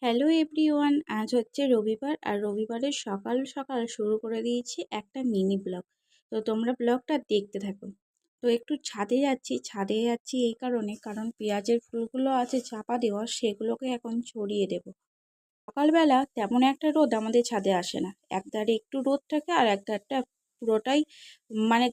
Hello everyone, আজ হচ্ছে রবিবার আর রবিবারের সকাল সকাল শুরু করে দিয়েছি একটা মিনি ব্লগ। তো তোমরা ব্লগটা দেখতে থাকো। তো একটু ছাদে যাচ্ছি এই কারণ পেঁয়াজের ফুলগুলো আছে চাপা দেওয়া, সেগুলোকে এখন ছড়িয়ে দেব। সকালবেলা তেমন একটা রোদ আমাদের ছাদে আসে না, একধারে একটু রোদ থাকে আর একধারটা পুরোটাই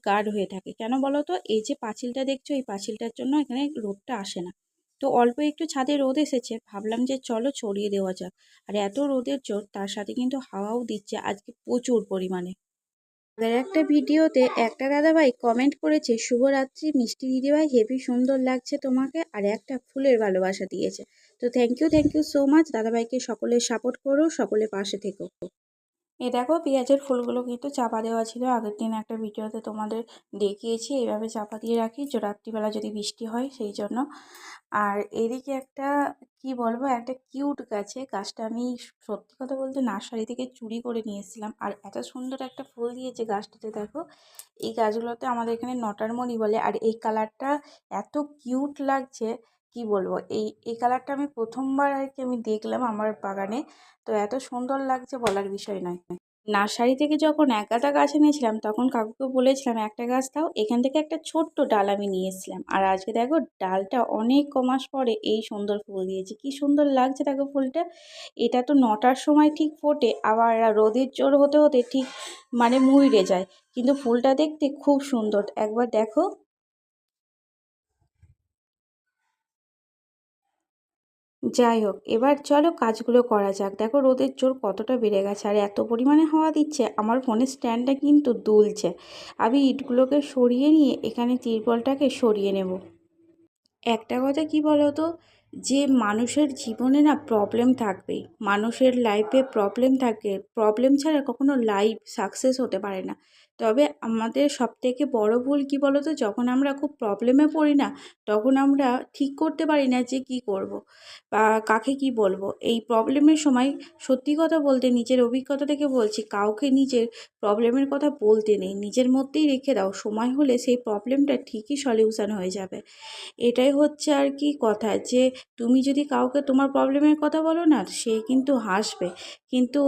গাঢ় হয়ে থাকে। কেন বলো তো, এই যে পাঁচিলটা দেখছো, এই পাঁচিলটার জন্য এখানে রোদটা আসে না। তো অল্প একটু ছাদে রোদ এসেছে, ভাবলাম যে চলো ছড়িয়ে দেওয়া যাক। আর এত রোদের জোর, তার সাথে কিন্তু হাওয়াও দিচ্ছে আজকে প্রচুর পরিমাণে। আগের একটা ভিডিওতে একটা দাদাভাই কমেন্ট করেছে, শুভরাত্রি মিষ্টি দিদিভাই, হেভি সুন্দর লাগছে তোমাকে, আর একটা ফুলের ভালোবাসা দিয়েছে। তো থ্যাংক ইউ সো মাচ দাদাভাইকে। সকলে সাপোর্ট করো, সকলে পাশে থেকো। এ দেখো, পেঁয়াজের ফুলগুলো কিন্তু চাপা দেওয়া ছিল, আগের দিন একটা ভিডিওতে তোমাদের দেখিয়েছি। এইভাবে চাপা দিয়ে রাখি যে রাত্রিবেলা যদি বৃষ্টি হয় সেই জন্য। আর এদিকে একটা কি বলবো, একটা কিউট গাছটা আমি সত্যি কথা বলতে নার্সারি থেকে চুরি করে নিয়ে এসেছিলাম। আর এত সুন্দর একটা ফুল দিয়েছে গাছটাতে, দেখো। এই গাছগুলোতে আমাদের এখানে নটারমণি বলে। আর এই কালারটা এত কিউট লাগছে, কি বলবো। এই কালারটা আমি প্রথমবার আর কি আমি দেখলাম আমার বাগানে। তো এত সুন্দর লাগছে, বলার বিষয় নয়। নার্সারি থেকে যখন এক গাদা গাছ এনেছিলাম, তখন কাকুকে বলেছিলাম একটা গাছ দাও, এখান থেকে একটা ছোট্ট ডাল আমি নিয়ে এসেছিলাম। আর আজকে দেখো, ডালটা অনেক কমাস পরে এই সুন্দর ফুল দিয়েছে। কি সুন্দর লাগছে দেখো ফুলটা। এটা তো 9টার সময় ঠিক ফোটে, আবার রোদের জোর হতে হতে ঠিক মুইড়ে যায়। কিন্তু ফুলটা দেখতে খুব সুন্দর, একবার দেখো। যাই হোক, এবার চলো কাজগুলো করা যাক। দেখো রোদের জোর কতটা বেড়ে গেছে, আর এত পরিমাণে হাওয়া দিচ্ছে, আমার ফোনের স্ট্যান্ডটা কিন্তু দুলছে। আমি ইটগুলোকে সরিয়ে নিয়ে এখানে তিরপলটাকে সরিয়ে নেব। একটা কথা কি বলো তো, যে মানুষের জীবনে না প্রবলেম থাকবেই, মানুষের লাইফে প্রবলেম থাকে, প্রবলেম ছাড়া কখনো লাইফ সাকসেস হতে পারে না। তবে আমাদের সবথেকে বড় ভুল কি বলো তো, যখন আমরা খুব প্রবলেমে পড়ি না, তখন আমরা ঠিক করতে পারি না যে কি করব বা কাকে কি বলবো। এই প্রবলেমের সময় সত্যি কথা বলতে, নিজের অভিজ্ঞতা থেকে বলছি, কাউকে নিজের প্রবলেমের কথা বলতে নেই, নিজের মধ্যেই রেখে দাও। সময় হলে সেই প্রবলেমটা ঠিকই সলিউশন হয়ে যাবে। এটাই হচ্ছে আর কি কথা, যে তুমি যদি কাউকে তোমার প্রবলেমের কথা বলো না, সে কিন্তু হাসবে, কিন্তু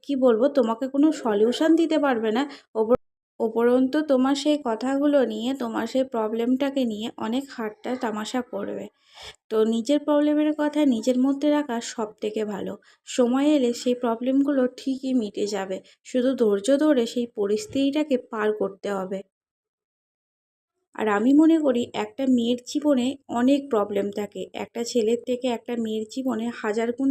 কি বলবো, তোমাকে কোনো সলিউশন দিতে পারবে না। উপরন্তু তোমার সেই কথাগুলো নিয়ে, তোমার সেই প্রবলেমটাকে নিয়ে অনেক ঠাট্টা তামাশা করবে। তো নিজের প্রবলেমের কথা নিজের মধ্যে রাখা সব থেকে ভালো। সময় এলে সেই প্রবলেমগুলো ঠিকই মিটে যাবে, শুধু ধৈর্য ধরে সেই পরিস্থিতিটাকে পার করতে হবে। আর আমি মনে করি, একটা মেয়ের জীবনে অনেক প্রবলেম থাকে, একটা ছেলের থেকে একটা মেয়ের জীবনে হাজার গুণ